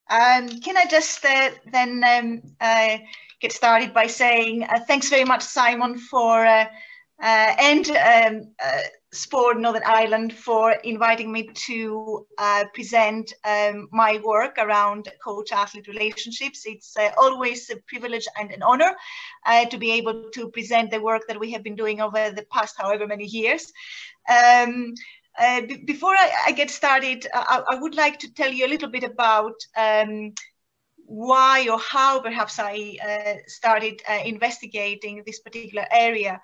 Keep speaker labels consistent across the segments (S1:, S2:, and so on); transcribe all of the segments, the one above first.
S1: Can I just then get started by saying thanks very much, Simon, and Sport Northern Ireland for inviting me to present my work around coach-athlete relationships. It's always a privilege and an honor to be able to present the work that we have been doing over the past however many years. Before I get started, I would like to tell you a little bit about why or how perhaps I started investigating this particular area.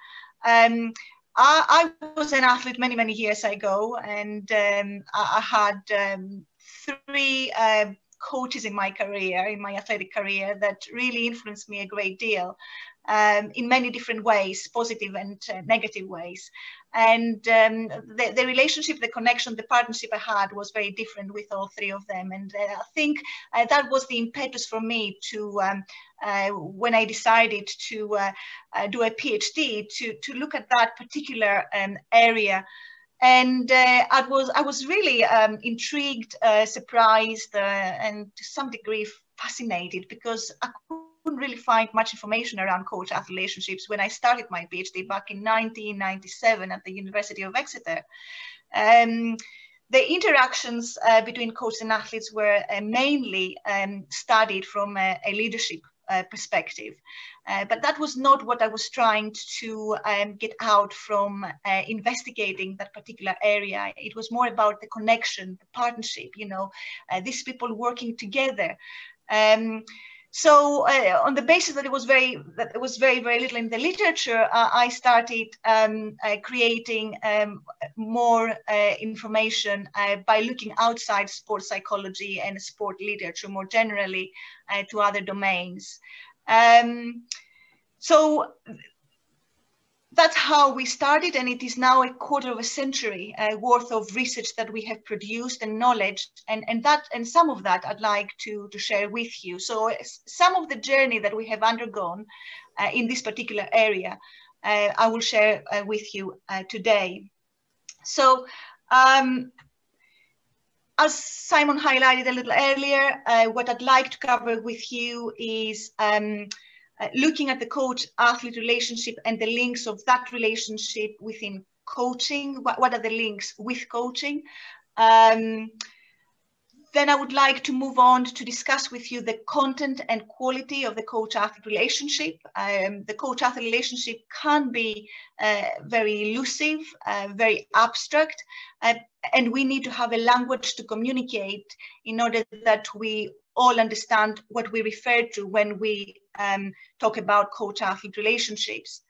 S1: I was an athlete many years ago, and I had three coaches in my career, in my athletic career, that really influenced me a great deal in many different ways, positive and negative ways. And the relationship, the connection, the partnership I had was very different with all three of them. And I think that was the impetus for me to, when I decided to do a PhD, to look at that particular area. And I was really intrigued, surprised, and to some degree fascinated, because I couldn't really find much information around coach-athlete relationships when I started my PhD back in 1997 at the University of Exeter. The interactions between coaches and athletes were mainly studied from a leadership perspective. But that was not what I was trying to get out from investigating that particular area. It was more about the connection, the partnership, you know, these people working together. So on the basis that there was very little in the literature, I started creating more information by looking outside sports psychology and sport literature more generally to other domains. So that's how we started, and it is now a quarter of a century worth of research that we have produced and knowledge, and some of that I'd like to share with you. So some of the journey that we have undergone in this particular area, I will share with you today. So as Simon highlighted a little earlier, what I'd like to cover with you is looking at the coach-athlete relationship and the links of that relationship within coaching. What are the links with coaching? Then I would like to move on to discuss with you the content and quality of the coach-athlete relationship. The coach-athlete relationship can be very elusive, very abstract, and we need to have a language to communicate in order that we all understand what we refer to when we talk about coach-athlete relationships.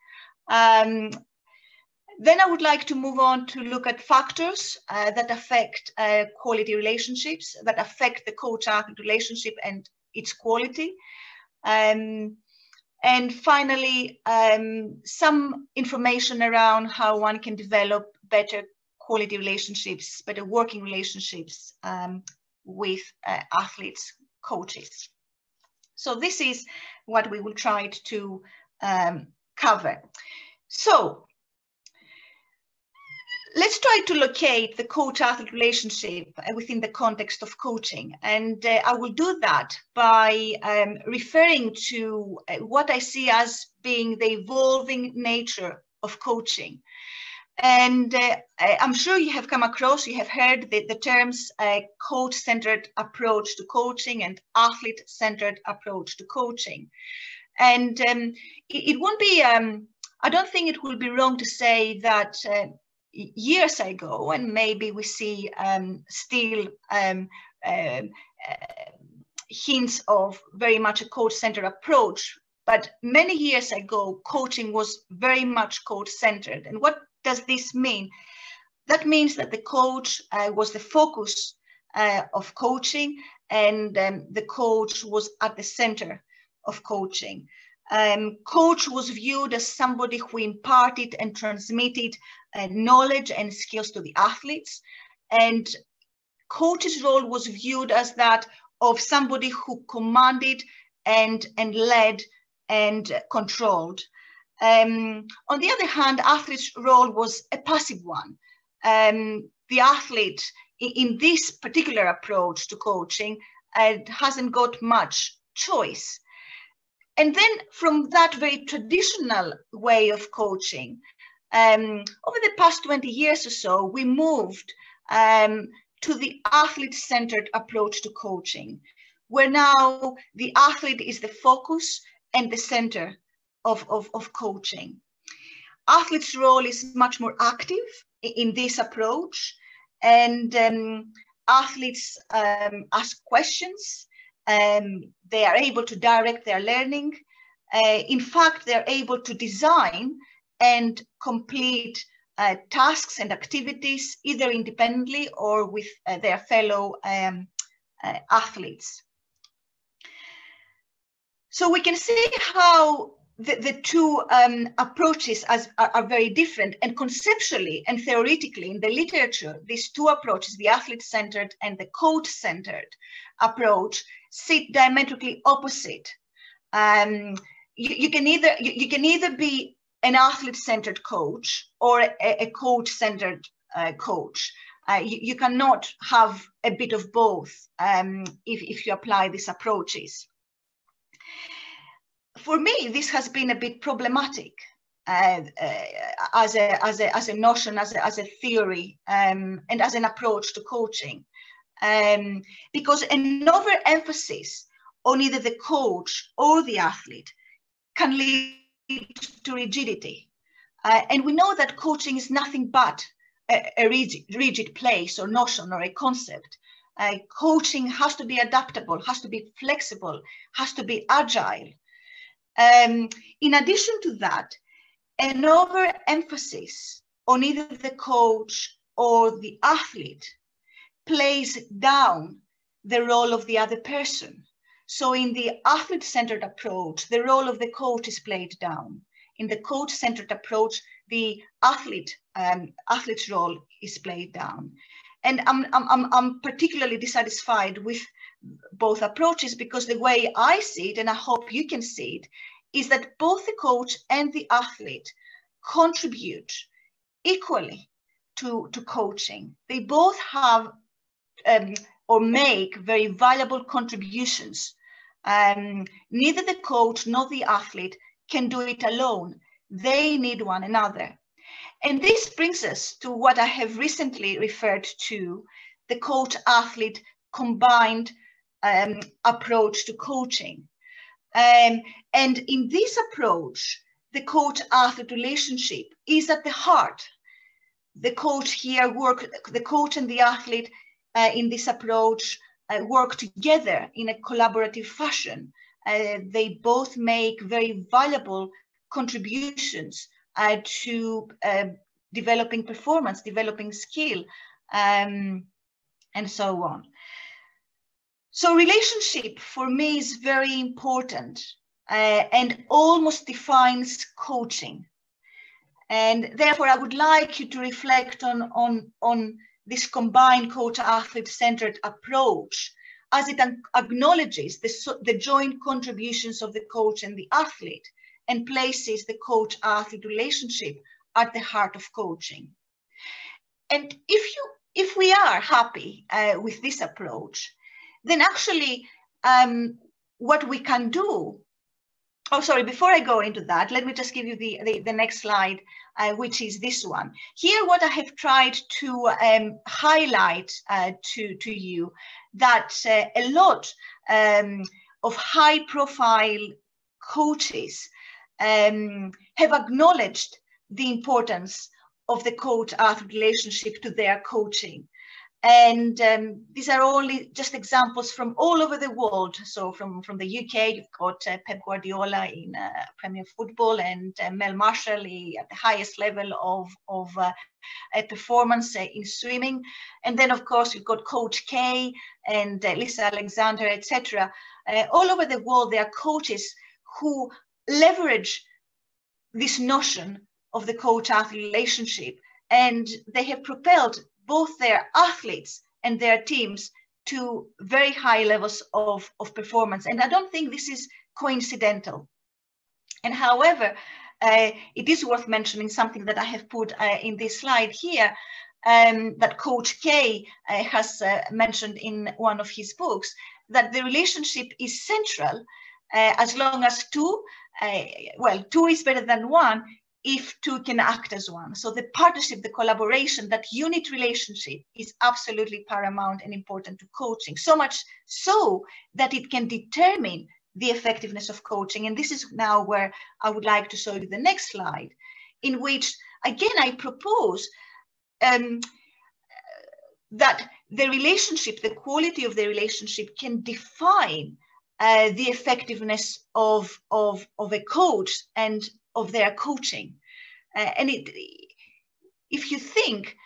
S1: Then I would like to move on to look at factors that affect quality relationships, that affect the coach-athlete relationship and its quality. And finally, some information around how one can develop better quality relationships, better working relationships with athletes, coaches. So this is what we will try to cover. So let's try to locate the coach-athlete relationship within the context of coaching. And I will do that by referring to what I see as being the evolving nature of coaching. And I'm sure you have come across, you have heard the terms coach-centered approach to coaching and athlete-centered approach to coaching. And it won't be, I don't think it will be wrong to say that years ago, and maybe we see still hints of very much a coach-centered approach, but many years ago, coaching was very much coach-centered. And what does this mean? That means that the coach was the focus of coaching, and the coach was at the center of coaching. Coach was viewed as somebody who imparted and transmitted knowledge and skills to the athletes, and coach's role was viewed as that of somebody who commanded and led and controlled. On the other hand, athlete's role was a passive one. The athlete in this particular approach to coaching hasn't got much choice. And then from that very traditional way of coaching, over the past 20 years or so, we moved to the athlete-centered approach to coaching, where now the athlete is the focus and the center of coaching. Athletes' role is much more active in this approach, and athletes ask questions. They are able to direct their learning. In fact, they're able to design and complete tasks and activities either independently or with their fellow athletes. So we can see how the two approaches are very different, and conceptually and theoretically in the literature, these two approaches, the athlete-centered and the coach-centered approach, sit diametrically opposite. You can either be an athlete-centered coach or a coach-centered coach. You cannot have a bit of both if you apply these approaches. For me, this has been a bit problematic as a notion, as a theory, and as an approach to coaching, because an overemphasis on either the coach or the athlete can lead to rigidity. And we know that coaching is nothing but a rigid place or notion or a concept. Coaching has to be adaptable, has to be flexible, has to be agile. In addition to that, an overemphasis on either the coach or the athlete plays down the role of the other person. So in the athlete-centered approach, the role of the coach is played down. In the coach-centered approach, the athlete's role is played down. And I'm particularly dissatisfied with both approaches, because the way I see it, and I hope you can see it, is that both the coach and the athlete contribute equally to coaching. They both have or make very valuable contributions. Neither the coach nor the athlete can do it alone. They need one another. And this brings us to what I have recently referred to, the coach-athlete combined approach to coaching. And in this approach, the coach-athlete relationship is at the heart. The coach and the athlete in this approach work together in a collaborative fashion. They both make very valuable contributions to developing performance, developing skill, and so on. So relationship for me is very important and almost defines coaching. And therefore, I would like you to reflect on this combined coach-athlete-centered approach, as it acknowledges the joint contributions of the coach and the athlete, and places the coach-athlete relationship at the heart of coaching. And if we are happy with this approach, then actually what we can do, before I go into that, let me just give you the next slide, which is this one. Here, what I have tried to highlight to you, that a lot of high-profile coaches have acknowledged the importance of the coach-athlete relationship to their coaching. And these are only just examples from all over the world. So from the UK, you've got Pep Guardiola in Premier Football, and Mel Marshall at the highest level of performance in swimming. And then, of course, you've got Coach K and Lisa Alexander, etc. All over the world, there are coaches who leverage this notion of the coach-athlete relationship, and they have propelled both their athletes and their teams to very high levels of performance. And I don't think this is coincidental. And however, it is worth mentioning something that I have put in this slide here, that Coach K has mentioned in one of his books, that the relationship is central as long as two is better than one if two can act as one. So the partnership, the collaboration, that unit relationship is absolutely paramount and important to coaching, so much so that it can determine the effectiveness of coaching. And this is now where I would like to show you the next slide, in which, again, I propose that the relationship, the quality of the relationship can define the effectiveness of a coach and of their coaching. If you think,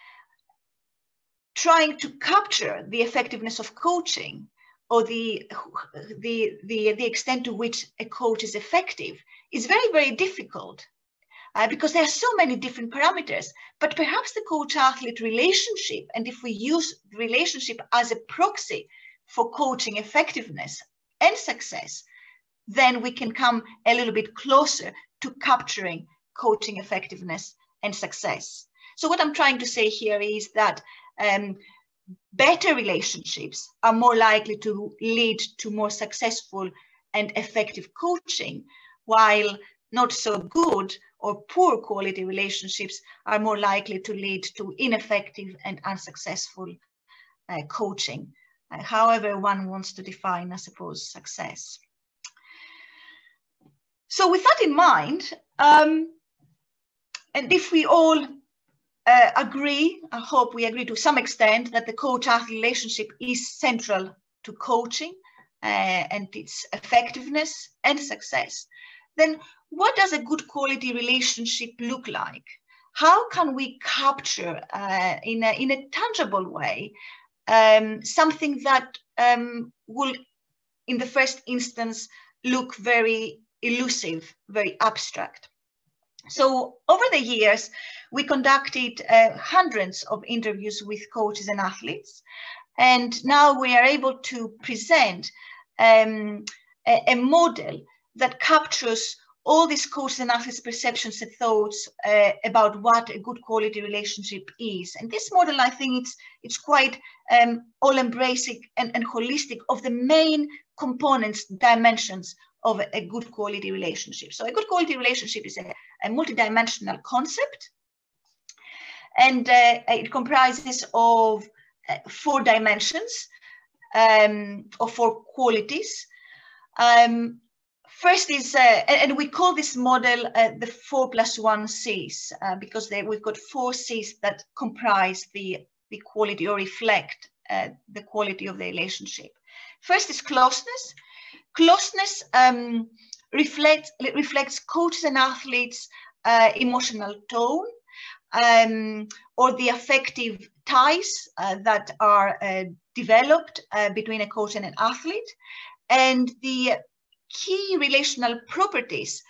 S1: trying to capture the effectiveness of coaching or the extent to which a coach is effective is very, very difficult because there are so many different parameters. But perhaps the coach-athlete relationship, and if we use the relationship as a proxy for coaching effectiveness and success, then we can come a little bit closer to capturing coaching effectiveness and success. So what I'm trying to say here is that better relationships are more likely to lead to more successful and effective coaching, while not so good or poor quality relationships are more likely to lead to ineffective and unsuccessful coaching. However one wants to define, I suppose, success. So with that in mind, and if we all agree, I hope we agree to some extent, that the coach-athlete relationship is central to coaching and its effectiveness and success, then what does a good quality relationship look like? How can we capture in a tangible way something that will, in the first instance, look very elusive, very abstract? So over the years, we conducted hundreds of interviews with coaches and athletes, and now we are able to present a model that captures all these coaches and athletes' perceptions and thoughts about what a good quality relationship is. And this model, I think it's quite all-embracing and holistic of the main components, dimensions of a good quality relationship. So a good quality relationship is a multidimensional concept, and it comprises of 4 dimensions or 4 qualities. First is, and we call this model the 4+1 C's because we've got 4 C's that comprise the quality or reflect the quality of the relationship. First is closeness. Closeness reflects coaches and athletes' emotional tone or the affective ties that are developed between a coach and an athlete, and the key relational properties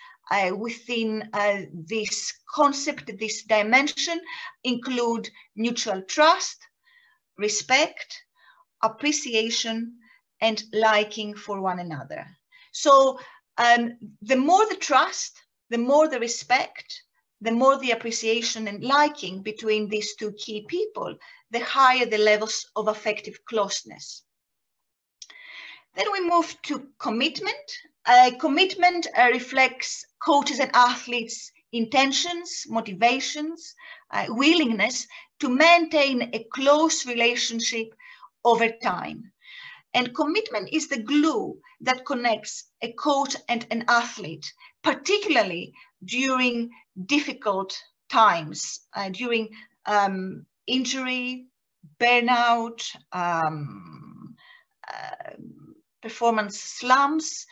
S1: within this concept, this dimension, include mutual trust, respect, appreciation, and liking for one another. So the more the trust, the more the respect, the more the appreciation and liking between these 2 key people, the higher the levels of affective closeness. Then we move to commitment. Commitment reflects coaches and athletes' intentions, motivations, willingness to maintain a close relationship over time. And commitment is the glue that connects a coach and an athlete, particularly during difficult times, during injury, burnout, performance slumps,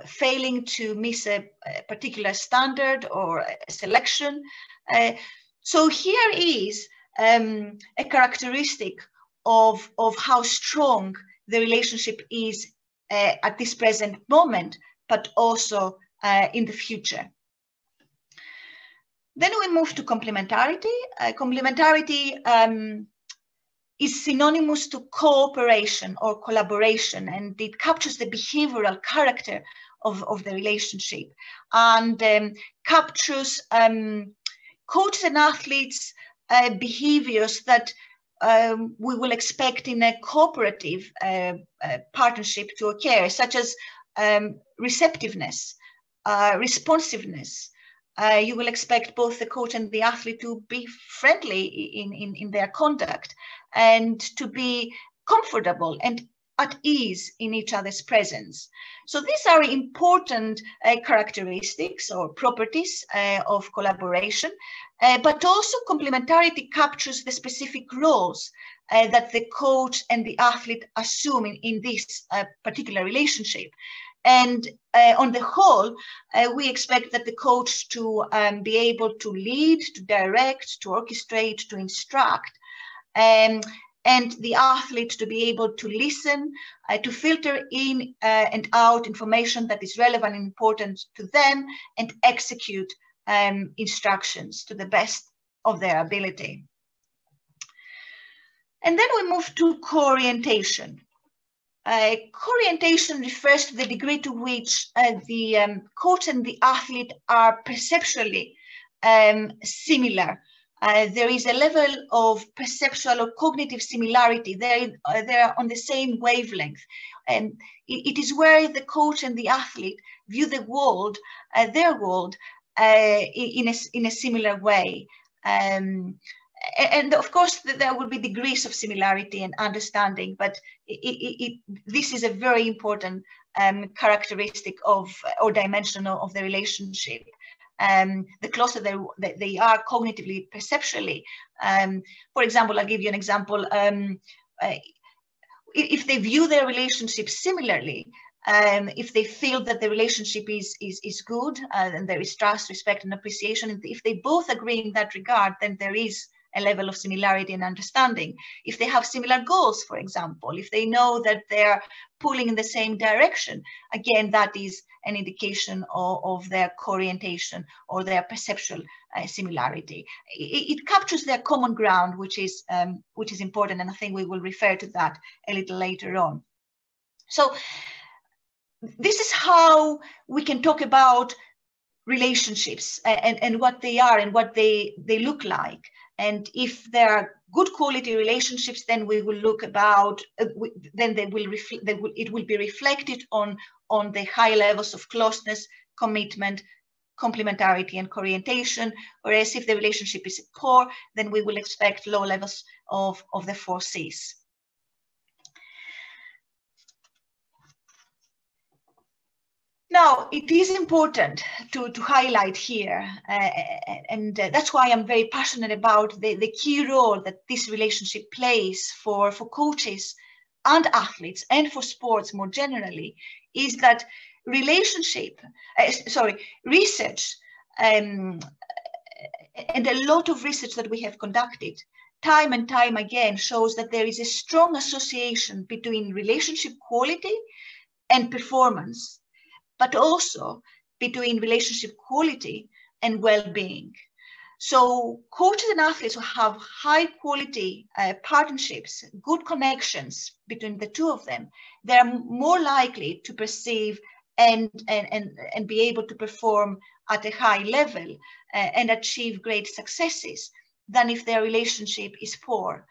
S1: failing to miss a particular standard or a selection. So here is a characteristic of how strong the relationship is at this present moment, but also in the future. Then we move to complementarity. Complementarity is synonymous to cooperation or collaboration, and it captures the behavioral character of the relationship and captures coaches and athletes' behaviors that we will expect in a cooperative partnership to occur, such as receptiveness, responsiveness. You will expect both the coach and the athlete to be friendly in their conduct and to be comfortable and at ease in each other's presence. So these are important characteristics or properties of collaboration, but also complementarity captures the specific roles that the coach and the athlete assume in this particular relationship. And on the whole, we expect that the coach to be able to lead, to direct, to orchestrate, to instruct, and the athlete to be able to listen, to filter in and out information that is relevant and important to them, and execute instructions to the best of their ability. And then we move to co-orientation. Co-orientation refers to the degree to which the coach and the athlete are perceptually similar. There is a level of perceptual or cognitive similarity. They're on the same wavelength. And it is where the coach and the athlete view the world, their world, in a similar way. And of course, there will be degrees of similarity and understanding, but this is a very important characteristic of or dimension of the relationship. The closer they are cognitively, perceptually. For example, I'll give you an example. If they view their relationship similarly, if they feel that the relationship is good and there is trust, respect, and appreciation, if they both agree in that regard, then there is a level of similarity and understanding. If they have similar goals, for example, if they know that they're pulling in the same direction, again, that is an indication of their co-orientation or their perceptual similarity. It captures their common ground, which is important, and I think we will refer to that a little later on. So this is how we can talk about relationships and what they are and what they look like. And if there are good quality relationships, then we will look about, then it will be reflected on the high levels of closeness, commitment, complementarity, and co-orientation. Whereas if the relationship is poor, then we will expect low levels of the 4 Cs. Now, it is important to highlight here, and that's why I'm very passionate about the key role that this relationship plays for coaches and athletes and for sports more generally, is that research, and a lot of research that we have conducted time and time again shows that there is a strong association between relationship quality and performance, but also between relationship quality and well-being. So coaches and athletes who have high quality partnerships, good connections between the two of them, they're more likely to perceive and be able to perform at a high level and achieve great successes than if their relationship is poor.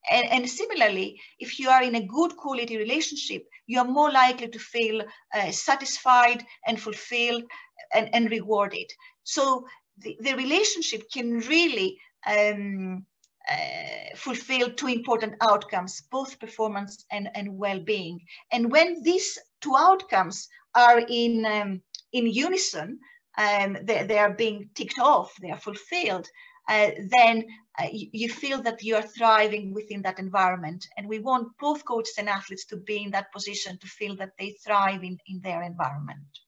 S1: And similarly, if you are in a good quality relationship, you are more likely to feel satisfied and fulfilled and rewarded. So the relationship can really fulfill 2 important outcomes, both performance and well-being. And when these 2 outcomes are in unison, they are being ticked off, they are fulfilled, then you feel that you are thriving within that environment. And we want both coaches and athletes to be in that position, to feel that they thrive in their environment.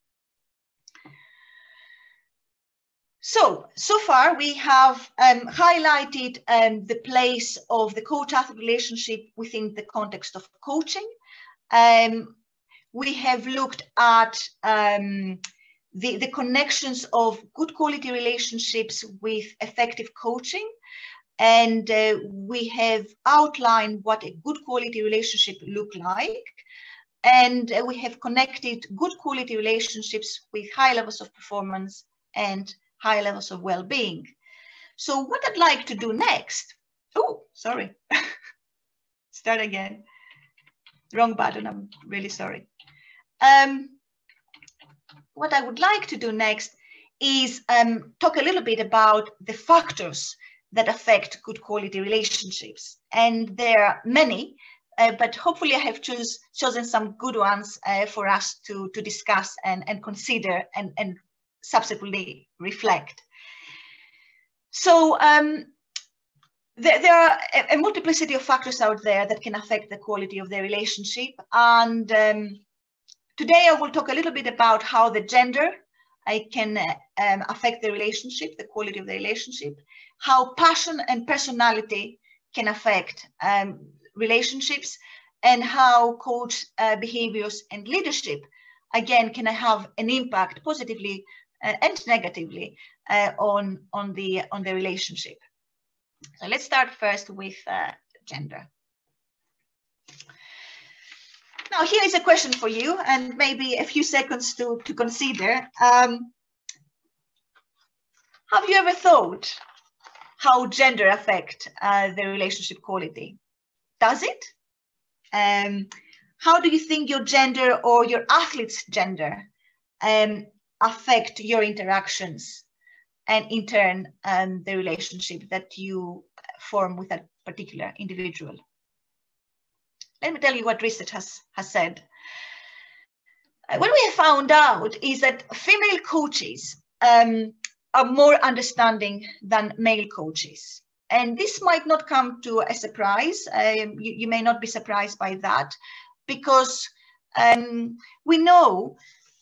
S1: So far we have highlighted the place of the coach-athlete relationship within the context of coaching. We have looked at the connections of good quality relationships with effective coaching. And we have outlined what a good quality relationship look like. And we have connected good quality relationships with high levels of performance and high levels of well-being. So what I'd like to do next Oh, sorry. Start again. Wrong button. I'm really sorry. What I would like to do next is talk a little bit about the factors that affect good quality relationships. And there are many, but hopefully I have chosen some good ones for us to discuss and consider and subsequently reflect. So there are a multiplicity of factors out there that can affect the quality of the relationship. And today I will talk a little bit about how the gender can affect the relationship, the quality of the relationship, how passion and personality can affect relationships, and how coach behaviors and leadership, again, can have an impact positively and negatively on the relationship. So let's start first with gender. Now, here is a question for you, and maybe a few seconds to consider. Have you ever thought how gender affect the relationship quality? Does it? How do you think your gender or your athlete's gender affect your interactions and in turn the relationship that you form with a particular individual? Let me tell you what research has said. What we have found out is that female coaches are more understanding than male coaches. And this might not come to a surprise. You may not be surprised by that, because we know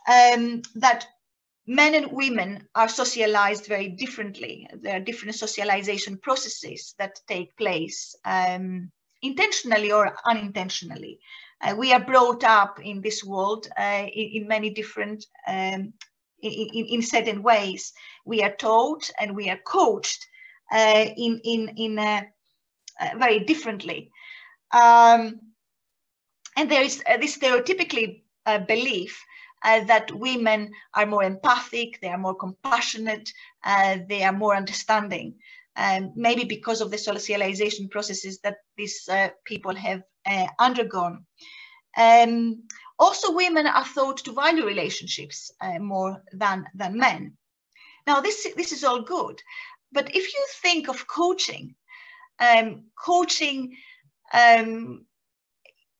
S1: that men and women are socialized very differently. There are different socialization processes that take place intentionally or unintentionally. We are brought up in this world in many different, in certain ways. We are taught and we are coached very differently. And there is this stereotypically belief that women are more empathic, they are more compassionate, they are more understanding. Maybe because of the socialization processes that these people have undergone. Also, women are thought to value relationships more than men. Now, this is all good, but if you think of coaching, coaching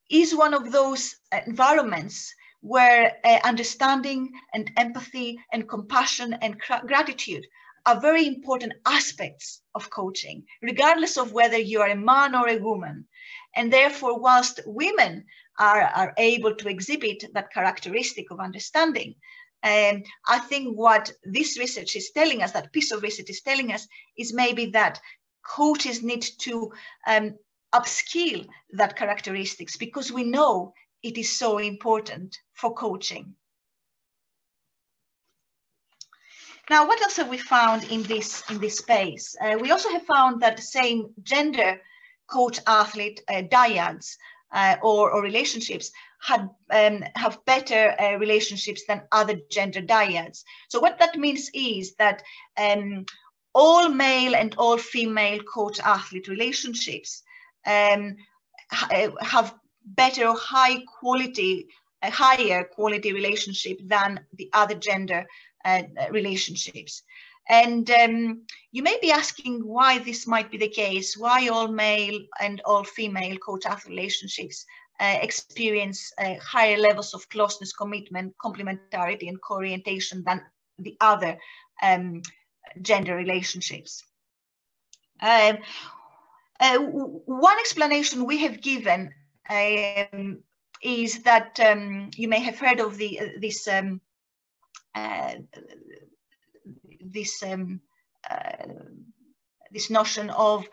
S1: is one of those environments where understanding and empathy and compassion and gratitude are very important aspects of coaching, regardless of whether you are a man or a woman. And therefore, whilst women are able to exhibit that characteristic of understanding, I think what this research is telling us, that piece of research is telling us, is maybe that coaches need to upskill that characteristics, because we know it is so important for coaching. Now, what else have we found in this space? We also have found that the same gender coach-athlete dyads or relationships have better relationships than other gender dyads. So what that means is that all male and all female coach-athlete relationships have better or higher quality relationship than the other gender relationships. And you may be asking why this might be the case, why all male and all female coach-athlete relationships experience higher levels of closeness, commitment, complementarity, and co-orientation than the other gender relationships. One explanation we have given is that you may have heard of this notion of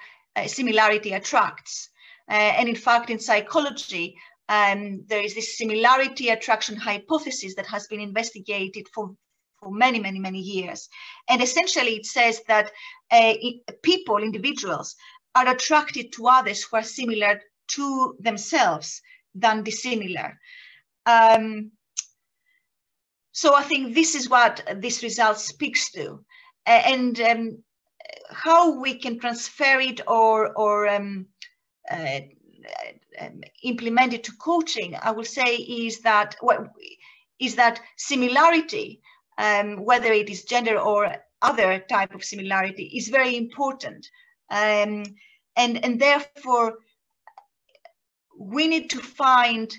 S1: similarity attracts. And in fact, in psychology, there is this similarity attraction hypothesis that has been investigated for many years. And essentially it says that individuals are attracted to others who are similar to themselves than dissimilar. So I think this is what this result speaks to. And how we can transfer it or implement it to coaching, I will say is that similarity, whether it is gender or other type of similarity, is very important, and therefore we need to find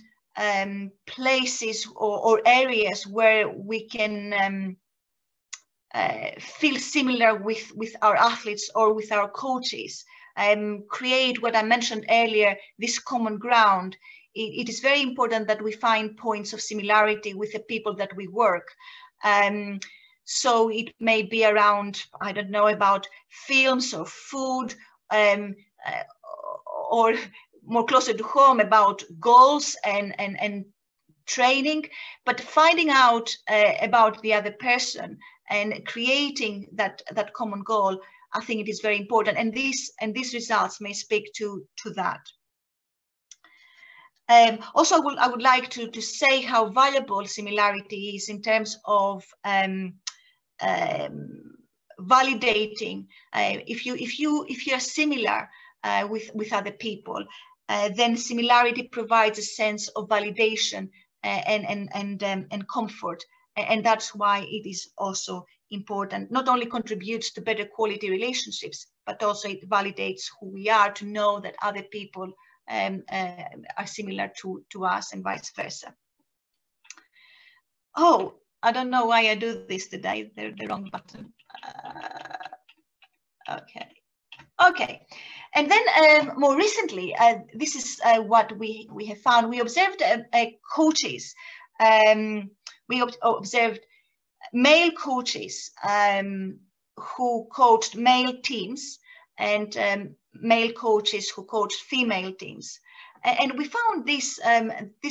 S1: places or areas where we can feel similar with our athletes or with our coaches, create what I mentioned earlier, this common ground. It is very important that we find points of similarity with the people that we work. So it may be around, I don't know, about films or food, or more closer to home about goals and training, but finding out about the other person and creating that common goal, I think it is very important, and these results may speak to that. Also, I would like to say how valuable similarity is in terms of validating. If you are similar with other people, then similarity provides a sense of validation and comfort, and that's why it is also important. Not only contributes to better quality relationships, but also it validates who we are, to know that other people are similar to us and vice versa. Oh, I don't know why I do this today. The wrong button. Okay. And then more recently, this is what we have found. We observed coaches. We observed male coaches who coached male teams, and male coaches who coached female teams. And we found this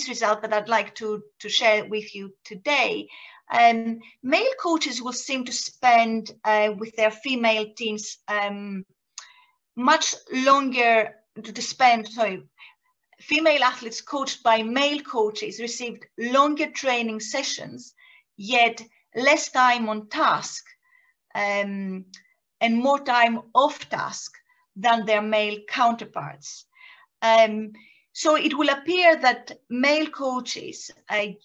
S1: result that I'd like to share with you today. Male coaches will seem to spend with their female teams much longer female athletes coached by male coaches received longer training sessions, yet less time on task and more time off task than their male counterparts. So it will appear that male coaches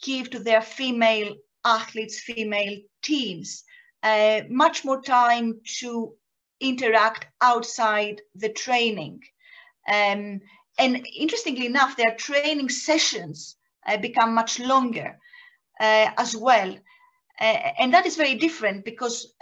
S1: give to their female athletes, female teams, much more time to interact outside the training. And interestingly enough, their training sessions become much longer as well. And that is very different, because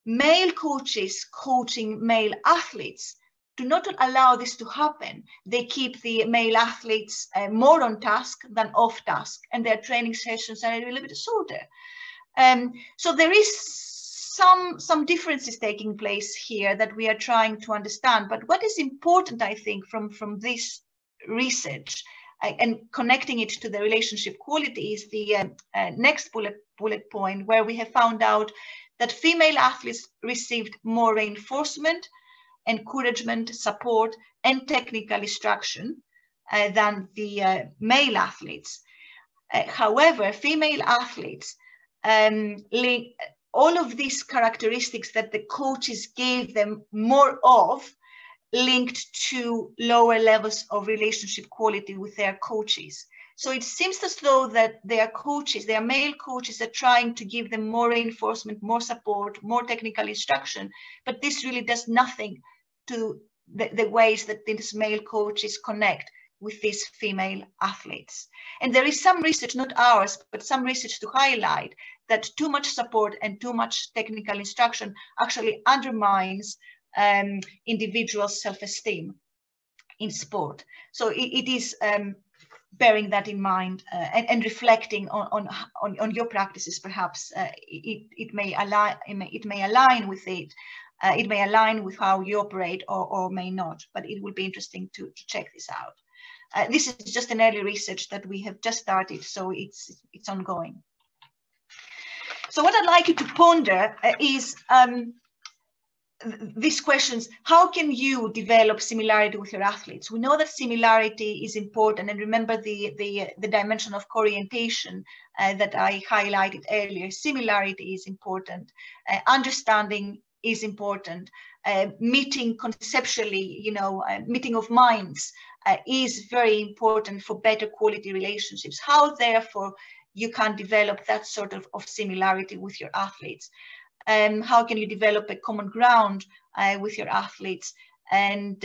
S1: male coaches coaching male athletes do not allow this to happen. They keep the male athletes more on task than off task, and their training sessions are a little bit shorter. So there is some differences taking place here that we are trying to understand. But what is important, I think, from this research and connecting it to the relationship quality is the next bullet point, where we have found out that female athletes received more reinforcement, encouragement, support, and technical instruction than the male athletes. However, female athletes all of these characteristics that the coaches gave them more of linked to lower levels of relationship quality with their coaches. So it seems as though that their coaches, their male coaches, are trying to give them more reinforcement, more support, more technical instruction, but this really does nothing to the ways that these male coaches connect with these female athletes. And there is some research, not ours, but some research to highlight that too much support and too much technical instruction actually undermines individuals' self-esteem in sport. So it is bearing that in mind and reflecting on your practices. Perhaps it may align with it. It may align with how you operate, or may not. But it will be interesting to check this out. This is just an early research that we have just started, so it's ongoing. So what I'd like you to ponder is these questions. How can you develop similarity with your athletes? We know that similarity is important, and remember the dimension of co-orientation that I highlighted earlier. Similarity is important. Understanding is important. Meeting conceptually, meeting of minds is very important for better quality relationships. How, therefore, you can develop that sort of similarity with your athletes. How can you develop a common ground with your athletes, and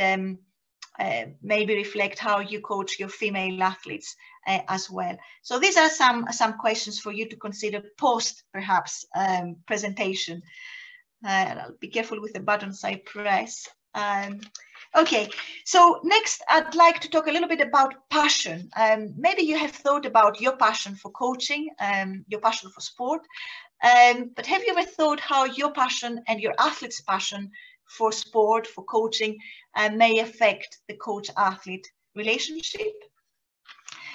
S1: maybe reflect how you coach your female athletes as well. So these are some questions for you to consider post, perhaps, presentation. I'll be careful with the buttons I press. Okay, so next I'd like to talk a little bit about passion. Maybe you have thought about your passion for coaching, your passion for sport, but have you ever thought how your passion and your athlete's passion for sport, for coaching, may affect the coach-athlete relationship?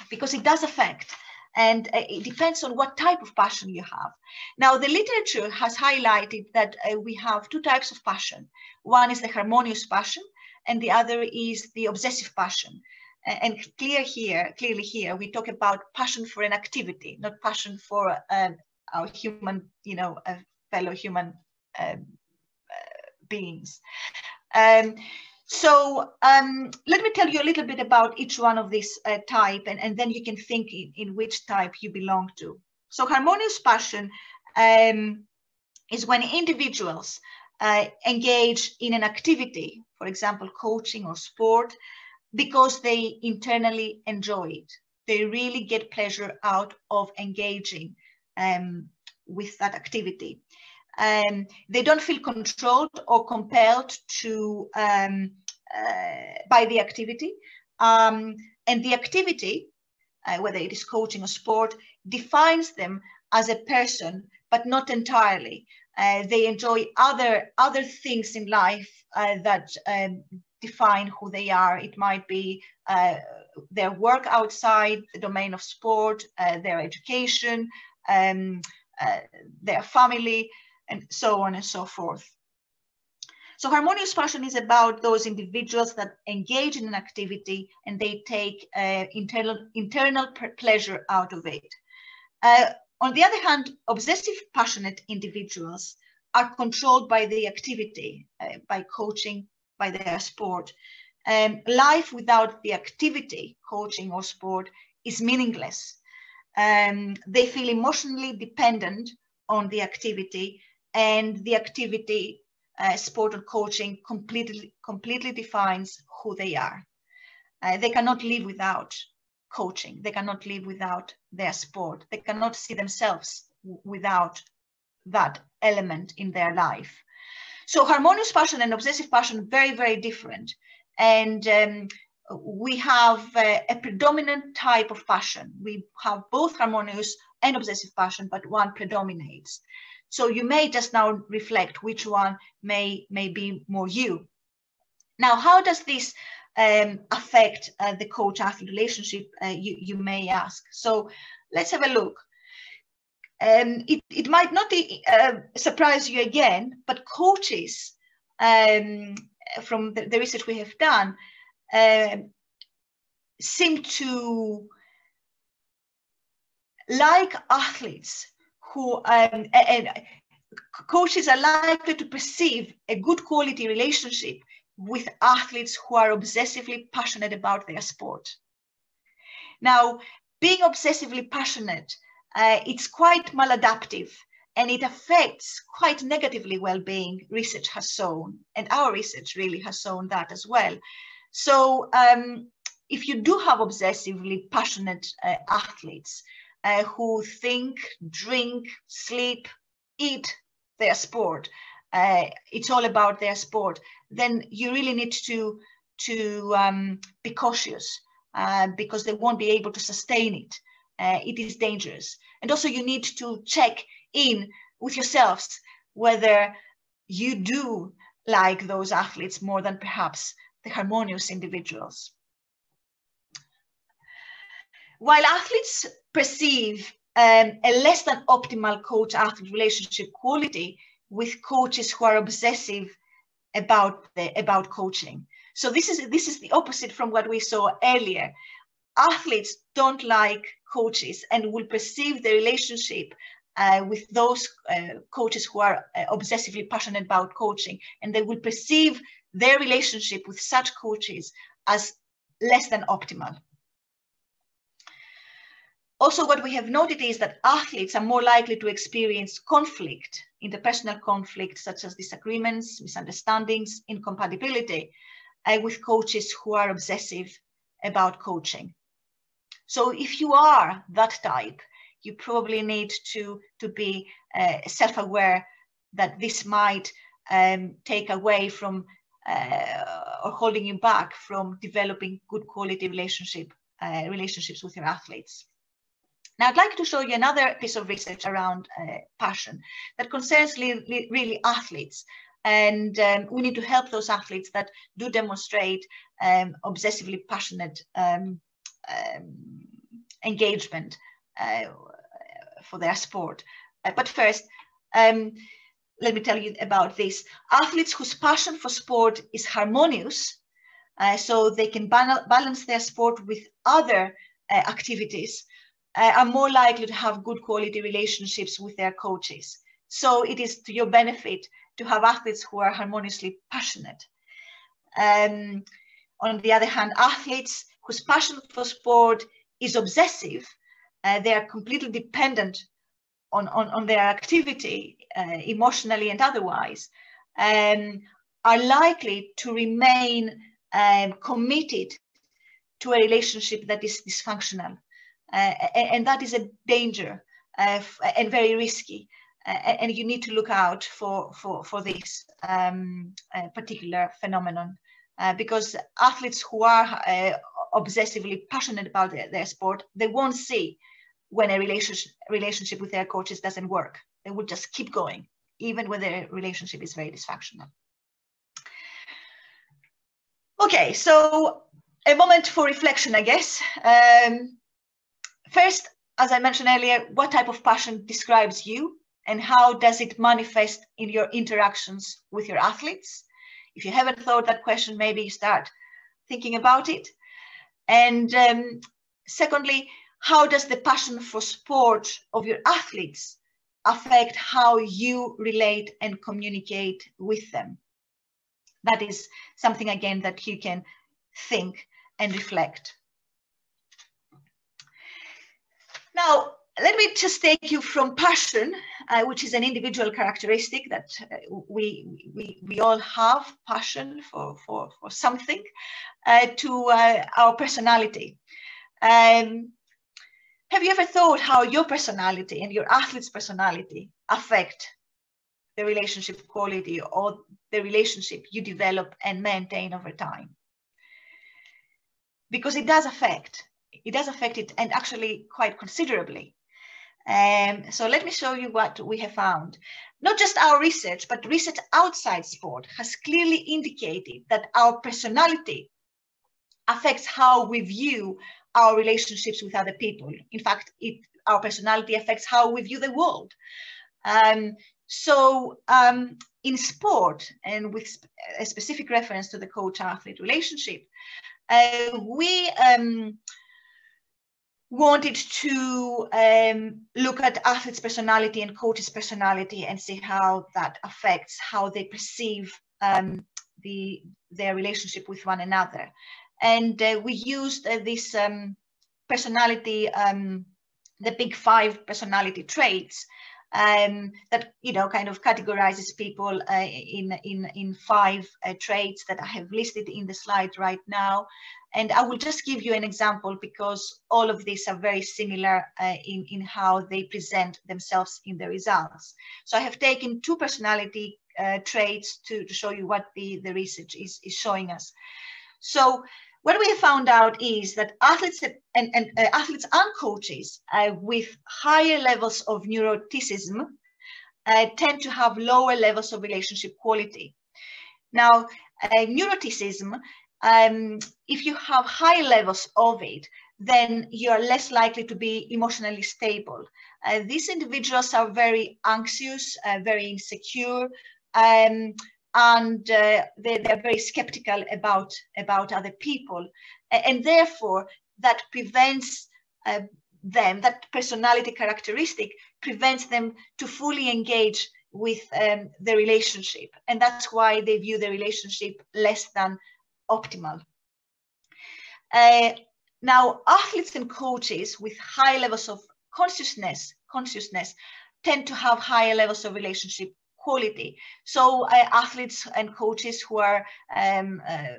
S1: Because it does affect, and it depends on what type of passion you have. Now, the literature has highlighted that we have two types of passion. One is the harmonious passion, and the other is the obsessive passion. And clearly here, we talk about passion for an activity, not passion for our human, fellow human beings. So let me tell you a little bit about each one of these type, and then you can think in which type you belong to. So harmonious passion is when individuals engage in an activity, for example, coaching or sport, because they internally enjoy it. They really get pleasure out of engaging with that activity. They don't feel controlled or compelled to by the activity, and the activity, whether it is coaching or sport, defines them as a person, but not entirely. They enjoy other things in life that define who they are. It might be their work outside the domain of sport, their education, their family, and so on and so forth. So harmonious passion is about those individuals that engage in an activity and they take internal pleasure out of it. On the other hand, obsessive passionate individuals are controlled by the activity, by coaching, by their sport. Life without the activity, coaching or sport, is meaningless. They feel emotionally dependent on the activity, and the activity, sport or coaching, completely defines who they are. They cannot live without coaching. They cannot live without their sport. They cannot see themselves without that element in their life. So harmonious passion and obsessive passion, very, very different. And we have a predominant type of passion. We have both harmonious and obsessive passion, but one predominates. So you may just now reflect which one may be more you. Now, how does this affect the coach-athlete relationship, you may ask? So let's have a look. It might not surprise you again, but coaches, from the research we have done, seem to like athletes who, and coaches are likely to perceive a good quality relationship with athletes who are obsessively passionate about their sport. Now, being obsessively passionate, it's quite maladaptive, and it affects quite negatively well-being, research has shown, and our research really has shown that as well. So if you do have obsessively passionate athletes who think, drink, sleep, eat their sport, it's all about their sport, then you really need to be cautious because they won't be able to sustain it. It is dangerous. And also you need to check in with yourselves whether you do like those athletes more than perhaps the harmonious individuals. While athletes perceive a less than optimal coach-athlete relationship quality with coaches who are obsessive about coaching. So this is the opposite from what we saw earlier. Athletes don't like coaches and will perceive the relationship with those coaches who are obsessively passionate about coaching, and they will perceive their relationship with such coaches as less than optimal. Also, what we have noted is that athletes are more likely to experience conflict, interpersonal conflict, such as disagreements, misunderstandings, incompatibility, with coaches who are obsessive about coaching. So if you are that type, you probably need to be self-aware that this might take away from or holding you back from developing good quality relationships with your athletes. Now, I'd like to show you another piece of research around passion that concerns really athletes. And we need to help those athletes that do demonstrate obsessively passionate engagement for their sport. But first, let me tell you about this. Athletes whose passion for sport is harmonious, so they can balance their sport with other activities, are more likely to have good quality relationships with their coaches. So it is to your benefit to have athletes who are harmoniously passionate. On the other hand, athletes whose passion for sport is obsessive, they are completely dependent on their activity, emotionally and otherwise, are likely to remain committed to a relationship that is dysfunctional. And that is a danger and very risky. And you need to look out for this particular phenomenon, because athletes who are obsessively passionate about their sport, they won't see when a relationship with their coaches doesn't work. They will just keep going, even when their relationship is very dysfunctional. Okay, so a moment for reflection, I guess. First, as I mentioned earlier, what type of passion describes you and how does it manifest in your interactions with your athletes? If you haven't thought that question, maybe you start thinking about it. And secondly, how does the passion for sport of your athletes affect how you relate and communicate with them? That is something, again, that you can think and reflect. Now, let me just take you from passion, which is an individual characteristic that we all have, passion for something, to our personality. Have you ever thought how your personality and your athlete's personality affect the relationship quality or the relationship you develop and maintain over time? Because it does affect it, and actually quite considerably. So let me show you what we have found. Not just our research, but research outside sport has clearly indicated that our personality affects how we view our relationships with other people. In fact, our personality affects how we view the world. In sport, and with a specific reference to the coach-athlete relationship, we wanted to look at athletes' personality and coaches' personality and see how that affects how they perceive their relationship with one another. And we used this personality, the big 5 personality traits that kind of categorizes people in 5 traits that I have listed in the slide right now. And I will just give you an example because all of these are very similar in how they present themselves in the results. So I have taken 2 personality traits to show you what the research is showing us. So what we have found out is that athletes and coaches with higher levels of neuroticism tend to have lower levels of relationship quality. Now, neuroticism, if you have high levels of it, then you are less likely to be emotionally stable. These individuals are very anxious, very insecure, and they're very skeptical about other people, and therefore that prevents them, that personality characteristic prevents them to fully engage with the relationship. And that's why they view the relationship less than optimal. Now, athletes and coaches with high levels of consciousness tend to have higher levels of relationship quality. So athletes and coaches who are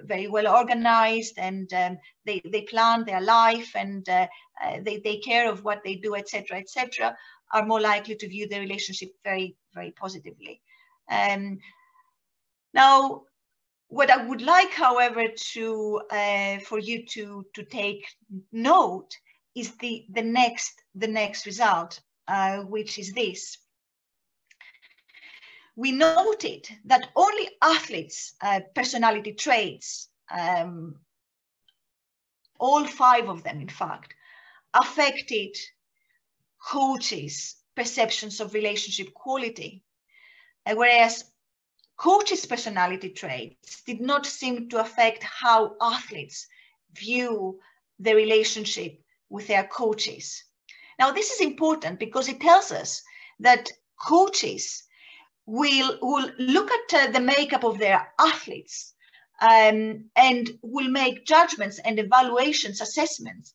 S1: very well organized, and they plan their life, and they take care of what they do, etc., are more likely to view the relationship very, very positively. Now, what I would like, however, to for you to take note is the next result, which is this. We noted that only athletes' personality traits, all 5 of them, in fact, affected coaches' perceptions of relationship quality, whereas coaches' personality traits did not seem to affect how athletes view the relationship with their coaches. Now, this is important because it tells us that coaches will look at the makeup of their athletes and will make judgments and evaluations, assessments,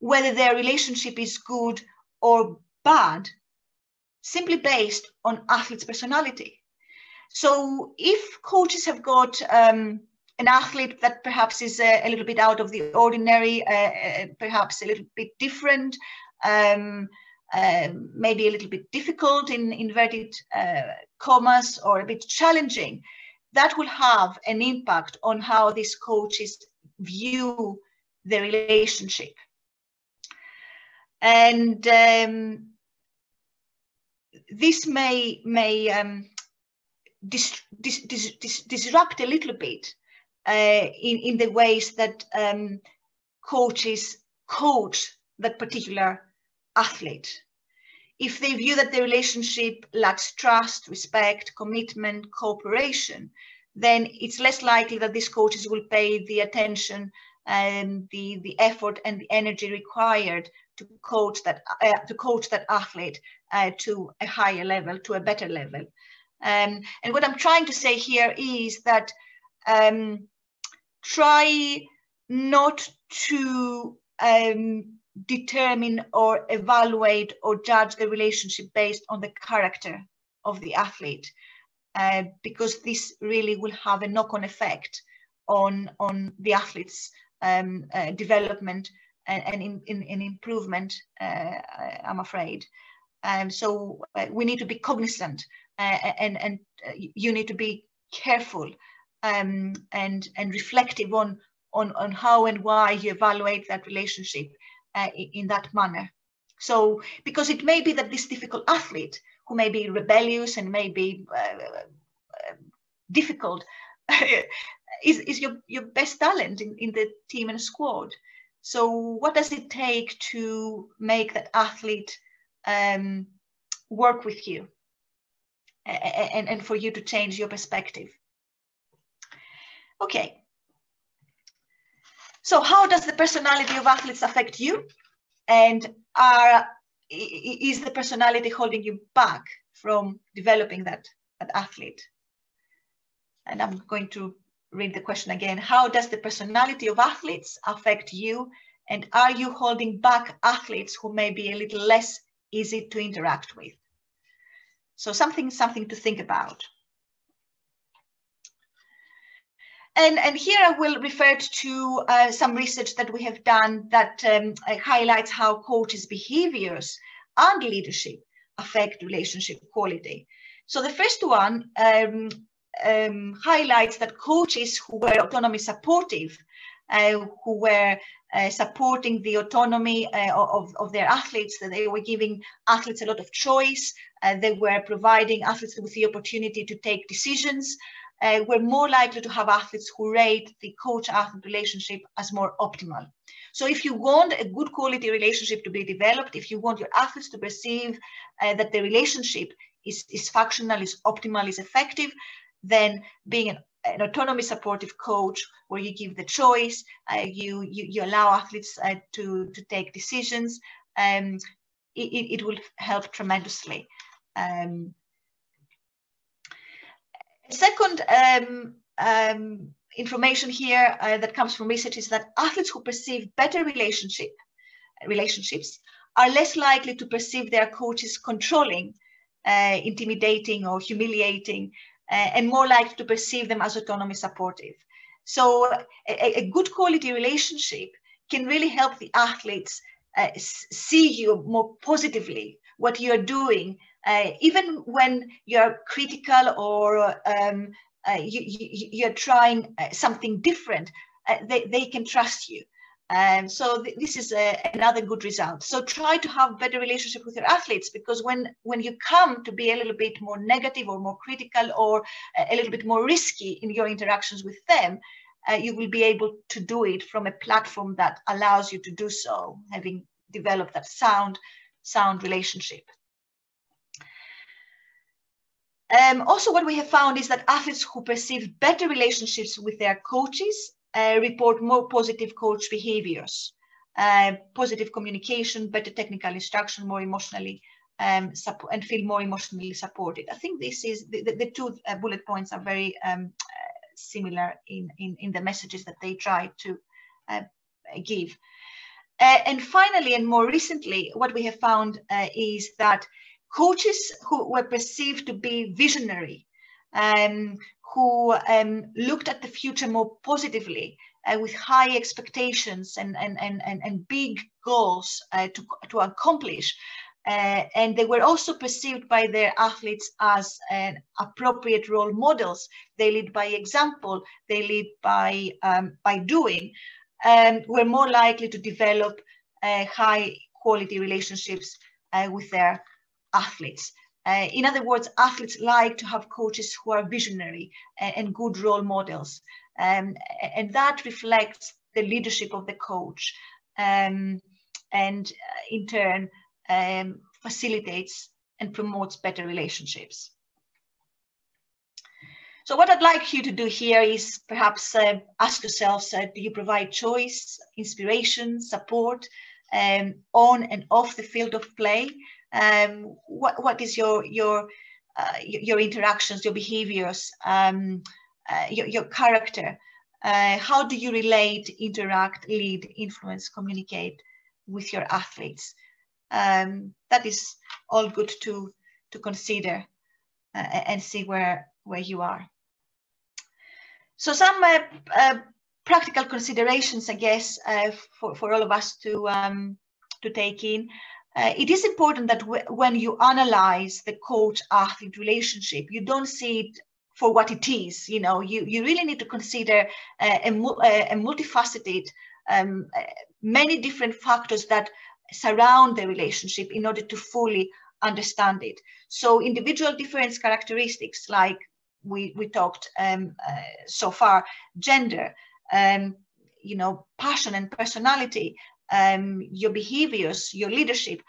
S1: whether their relationship is good or bad, simply based on athlete's personality. So if coaches have got an athlete that perhaps is a little bit out of the ordinary, perhaps a little bit different, maybe a little bit difficult in inverted commas, or a bit challenging, that will have an impact on how these coaches view the relationship. And this may disrupt a little bit in the ways that coaches coach that particular athlete. If they view that the relationship lacks trust, respect, commitment, cooperation, then it's less likely that these coaches will pay the attention and the effort and the energy required to coach that athlete to a higher level, to a better level. And what I'm trying to say here is that try not to determine or evaluate or judge the relationship based on the character of the athlete, because this really will have a knock-on effect on the athlete's development and improvement, I'm afraid. So we need to be cognizant, and you need to be careful and reflective on how and why you evaluate that relationship in that manner. So, because it may be that this difficult athlete, who may be rebellious and may be difficult, is your best talent in the team and squad. So what does it take to make that athlete work with you and for you to change your perspective? Okay. So how does the personality of athletes affect you? And is the personality holding you back from developing that athlete? And I'm going to read the question again. How does the personality of athletes affect you? And are you holding back athletes who may be a little less easy to interact with? So something to think about. And here I will refer to some research that we have done that highlights how coaches' behaviors and leadership affect relationship quality. So the first one highlights that coaches who were autonomy supportive, who were supporting the autonomy of their athletes, that they were giving athletes a lot of choice, they were providing athletes with the opportunity to take decisions, we're more likely to have athletes who rate the coach-athlete relationship as more optimal. So if you want a good quality relationship to be developed, if you want your athletes to perceive that the relationship is functional, is optimal, is effective, then being an an autonomy supportive coach where you give the choice, you allow athletes to take decisions, it will help tremendously. Second information here that comes from research is that athletes who perceive better relationships are less likely to perceive their coaches controlling, intimidating or humiliating, and more likely to perceive them as autonomy supportive. So a good quality relationship can really help the athletes see you more positively, what you're doing, even when you're critical or you're trying something different, they can trust you. So this is another good result. So try to have better relationship with your athletes, because when you come to be a little bit more negative or more critical or a little bit more risky in your interactions with them, you will be able to do it from a platform that allows you to do so, having developed that sound relationship. Also, what we have found is that athletes who perceive better relationships with their coaches report more positive coach behaviors, positive communication, better technical instruction, more emotionally and feel more emotionally supported. I think this is the two bullet points are very similar in the messages that they try to give. And finally, and more recently, what we have found is that coaches who were perceived to be visionary, who looked at the future more positively, with high expectations and big goals to accomplish, and they were also perceived by their athletes as appropriate role models. They lead by example, they lead by doing, were more likely to develop high quality relationships with their athletes. In other words, athletes like to have coaches who are visionary and good role models, and that reflects the leadership of the coach, and in turn facilitates and promotes better relationships. So what I'd like you to do here is perhaps ask yourselves, do you provide choice, inspiration, support on and off the field of play? What is your interactions, your behaviors, your character? How do you relate, interact, lead, influence, communicate with your athletes? That is all good to consider and see where you are. So some practical considerations, I guess, for all of us to take in. It is important that when you analyze the coach-athlete relationship, you don't see it for what it is. You know, you really need to consider a multifaceted, many different factors that surround the relationship in order to fully understand it. So individual difference characteristics, like we talked so far, gender, you know, passion and personality, your behaviors, your leadership,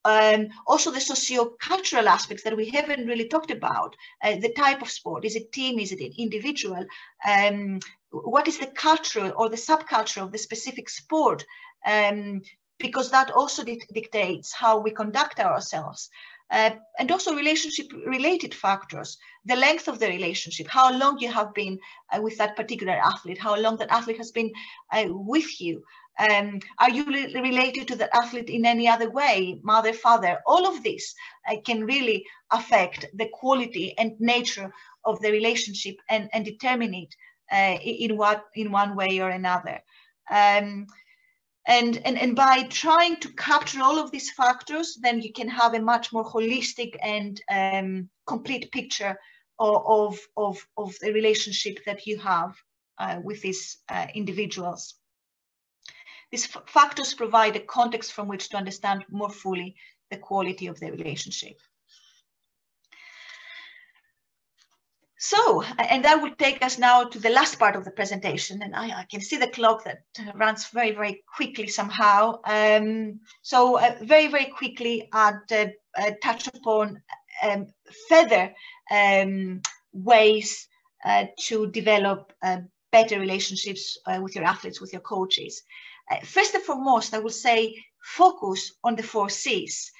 S1: also the socio-cultural aspects that we haven't really talked about, the type of sport, is it team, is it an individual, what is the culture or the subculture of the specific sport, because that also dictates how we conduct ourselves. And also relationship-related factors, the length of the relationship, how long you have been with that particular athlete, how long that athlete has been with you. Are you related to that athlete in any other way, mother, father? All of this can really affect the quality and nature of the relationship and determine it in one way or another. And by trying to capture all of these factors, then you can have a much more holistic and complete picture of the relationship that you have with these individuals. These factors provide a context from which to understand more fully the quality of the relationship. So, and that will take us now to the last part of the presentation, and I can see the clock that runs very, very quickly somehow. So very, very quickly, I'd touch upon further ways to develop better relationships with your athletes, with your coaches. First and foremost, I will say focus on the 4 C's.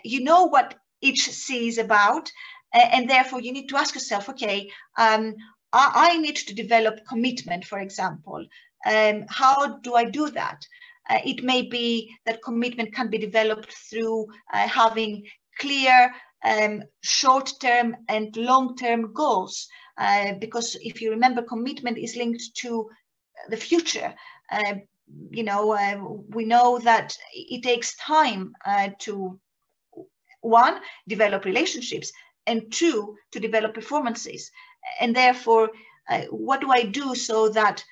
S1: You know what each C is about, and therefore you need to ask yourself, okay, I need to develop commitment, for example. How do I do that? It may be that commitment can be developed through having clear short-term and long-term goals, because if you remember, commitment is linked to the future. We know that it takes time to, 1, develop relationships, and 2, to develop performances. And therefore, what do I do so that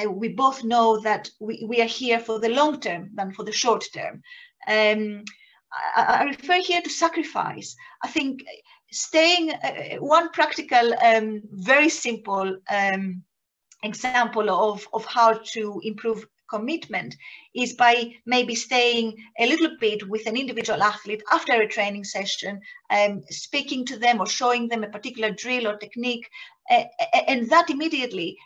S1: we both know that we are here for the long term than for the short term? I refer here to sacrifice. I think staying, one practical, very simple example of how to improve commitment is by maybe staying a little bit with an individual athlete after a training session, speaking to them or showing them a particular drill or technique, and that immediately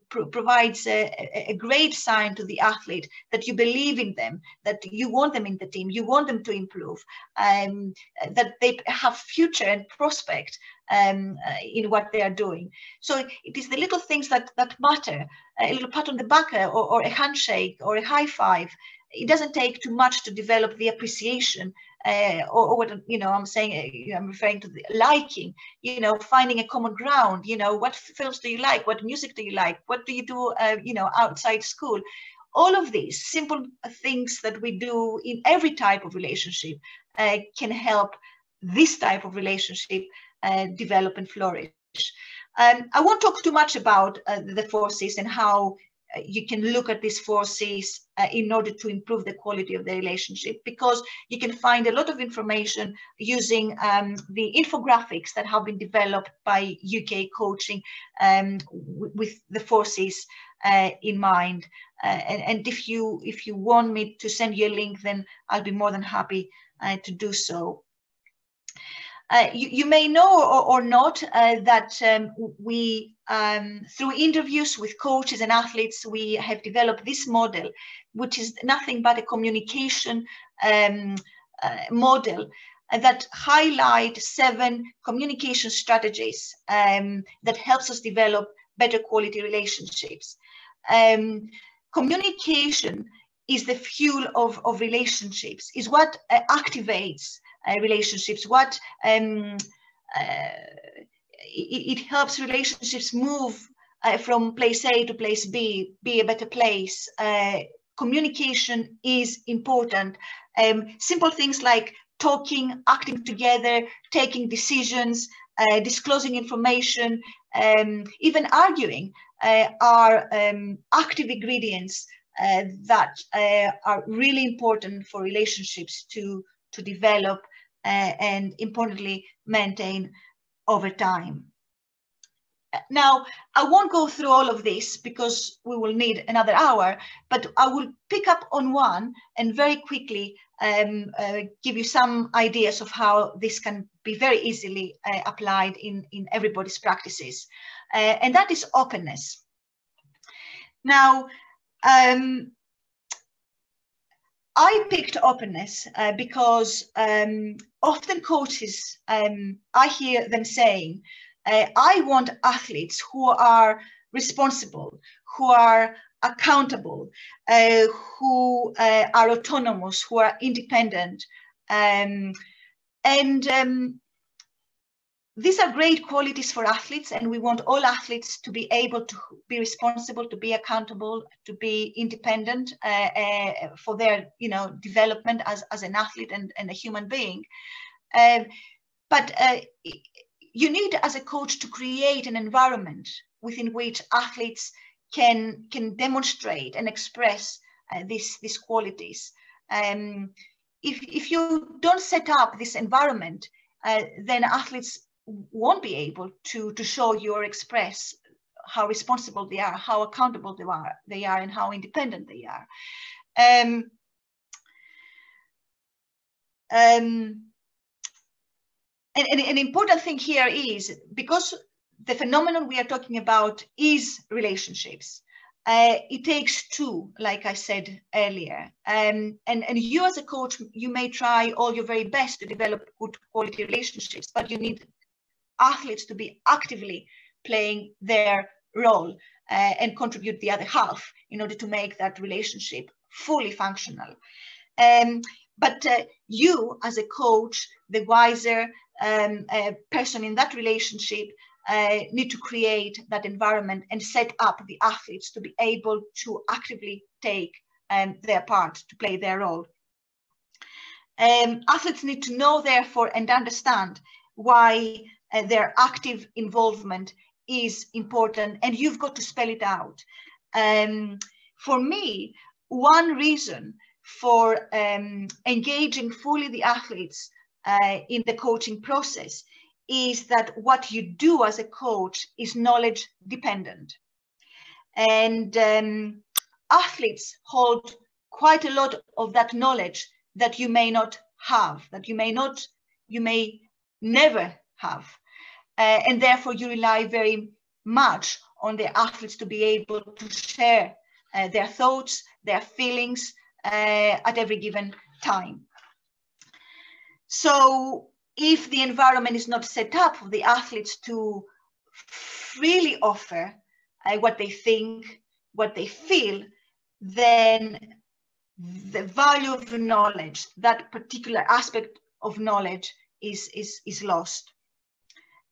S1: provides a great sign to the athlete that you believe in them, that you want them in the team, you want them to improve, that they have future and prospect in what they are doing. So it is the little things that matter. A little pat on the back or a handshake or a high five. It doesn't take too much to develop the appreciation, or what I'm saying. I'm referring to the liking. Finding a common ground. What films do you like? What music do you like? What do you do? Outside school. All of these simple things that we do in every type of relationship can help this type of relationship develop and flourish. I won't talk too much about the 4 C's and how you can look at these 4 C's in order to improve the quality of the relationship, because you can find a lot of information using the infographics that have been developed by UK Coaching with the 4 C's in mind. And if you want me to send you a link, then I'll be more than happy to do so. You may know or not that we, through interviews with coaches and athletes, we have developed this model, which is nothing but a communication model that highlight 7 communication strategies that helps us develop better quality relationships. Communication is the fuel of relationships, is what activates relationships, what it helps relationships move from place A to place B, be a better place. Communication is important. Simple things like talking, acting together, taking decisions, disclosing information, even arguing are active ingredients that are really important for relationships to develop and importantly maintain over time. Now, I won't go through all of this because we will need another hour, but I will pick up on one and very quickly give you some ideas of how this can be very easily applied in everybody's practices, and that is openness. Now, I picked openness because often coaches, I hear them saying, I want athletes who are responsible, who are accountable, who are autonomous, who are independent. These are great qualities for athletes, and we want all athletes to be able to be responsible, to be accountable, to be independent for their development as an athlete and a human being. But you need, as a coach, to create an environment within which athletes can demonstrate and express these qualities. If you don't set up this environment, then athletes won't be able to show you or express how responsible they are, how accountable they are, and how independent they are. And an important thing here is, because the phenomenon we are talking about is relationships. It takes two, like I said earlier. And you as a coach, you may try all your very best to develop good quality relationships, but you need athletes to be actively playing their role and contribute the other half in order to make that relationship fully functional. But you as a coach, the wiser person in that relationship, need to create that environment and set up the athletes to be able to actively take their part, to play their role. Athletes need to know, therefore, and understand why their active involvement is important, and you've got to spell it out. For me, one reason for engaging fully the athletes in the coaching process is that what you do as a coach is knowledge dependent. And athletes hold quite a lot of that knowledge that you may not have, that you may never have. And therefore you rely very much on the athletes to be able to share their thoughts, their feelings at every given time. So if the environment is not set up for the athletes to freely offer what they think, what they feel, then the value of the knowledge, that particular aspect of knowledge, is lost.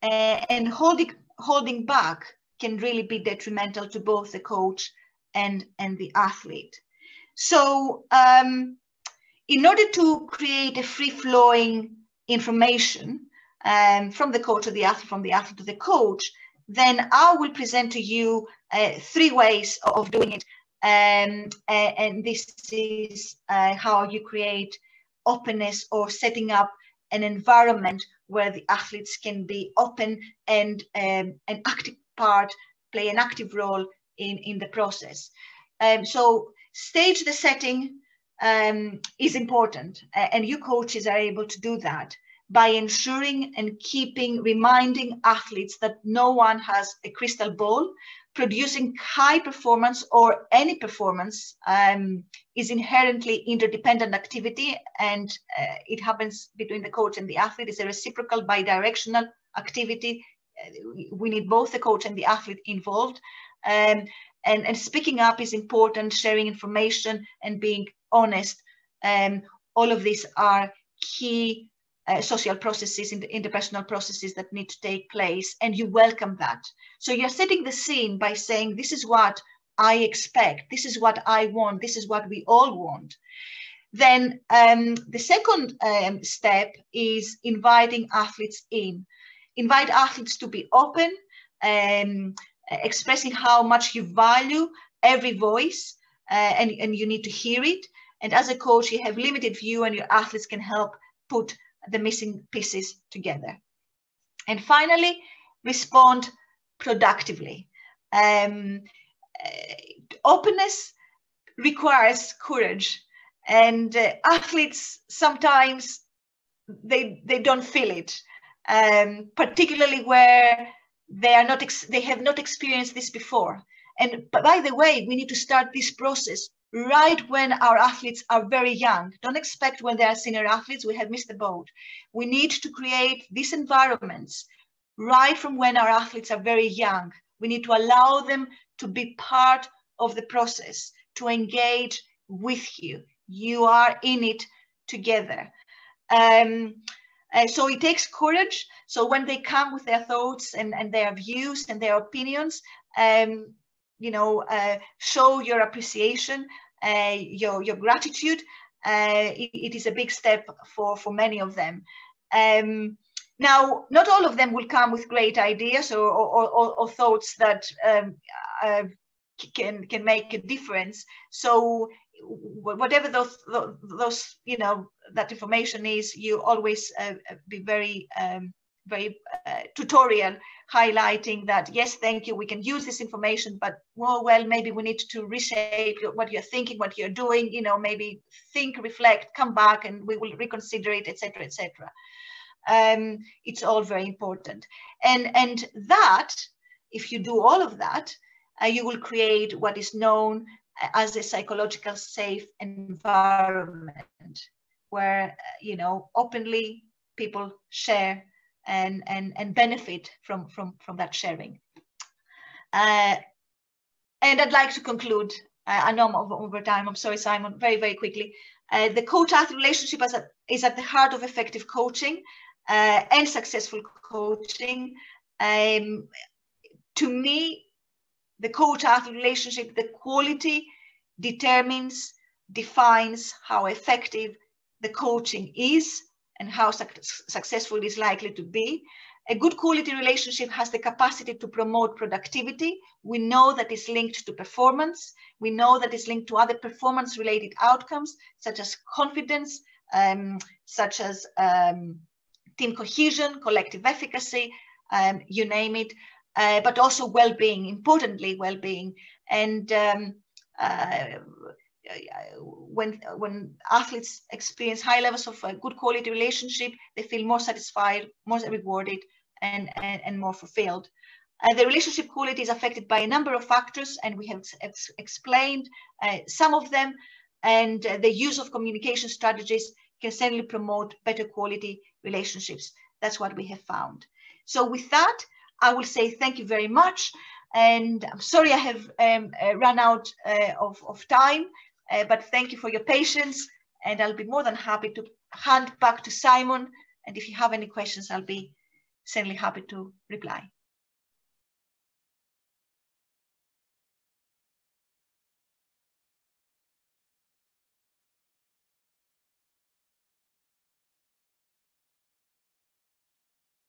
S1: And holding back can really be detrimental to both the coach and the athlete. So in order to create a free-flowing information from the coach to the athlete, from the athlete to the coach, then I will present to you 3 ways of doing it. And this is how you create openness, or setting up an environment where the athletes can be open and an active part, play an active role in the process. So stage the setting is important, and you coaches are able to do that by ensuring and reminding athletes that no one has a crystal ball. Producing high performance, or any performance, is inherently interdependent activity, and it happens between the coach and the athlete. It's a reciprocal, bidirectional activity. We need both the coach and the athlete involved. And speaking up is important, sharing information and being honest. All of these are key social processes, interpersonal processes that need to take place, and you welcome that. So you're setting the scene by saying, this is what I expect, this is what I want, this is what we all want. Then the second step is inviting athletes in. Invite athletes to be open, expressing how much you value every voice, and you need to hear it. And as a coach, you have limited view, and your athletes can help put the missing pieces together. And finally, respond productively. Openness requires courage, and athletes sometimes they don't feel it, particularly where they have not experienced this before. And by the way, we need to start this process right when our athletes are very young. Don't expect when they are senior athletes, we have missed the boat. We need to create these environments right from when our athletes are very young. We need to allow them to be part of the process, to engage with you. You are in it together. So it takes courage. So when they come with their thoughts and their views and their opinions, show your appreciation, your gratitude. It is a big step for many of them. Now, not all of them will come with great ideas or thoughts that can make a difference. So whatever those that information is, you always be very tutorial, highlighting that, yes, thank you, we can use this information, but well, maybe we need to reshape what you're thinking, what you're doing, maybe think, reflect, come back, and we will reconsider it, etc., etc. it's all very important. And that, if you do all of that, you will create what is known as a psychological safe environment where, openly people share and benefit from that sharing. And I'd like to conclude. I know I'm over time. I'm sorry, Simon. Very, very quickly. The coach-athlete relationship is at the heart of effective coaching and successful coaching. To me, the coach-athlete relationship, the quality defines how effective the coaching is and how successful it is likely to be. A good quality relationship has the capacity to promote productivity. We know that it's linked to performance. We know that it's linked to other performance-related outcomes, such as confidence, such as team cohesion, collective efficacy, you name it, but also well-being, importantly, well-being. And when athletes experience high levels of a good quality relationship, they feel more satisfied, more rewarded, and more fulfilled. The relationship quality is affected by a number of factors, and we have explained some of them, and the use of communication strategies can certainly promote better quality relationships. That's what we have found. So with that, I will say thank you very much. And I'm sorry I have run out of time, but thank you for your patience. And I'll be more than happy to hand back to Simon. And if you have any questions, I'll be certainly happy to reply.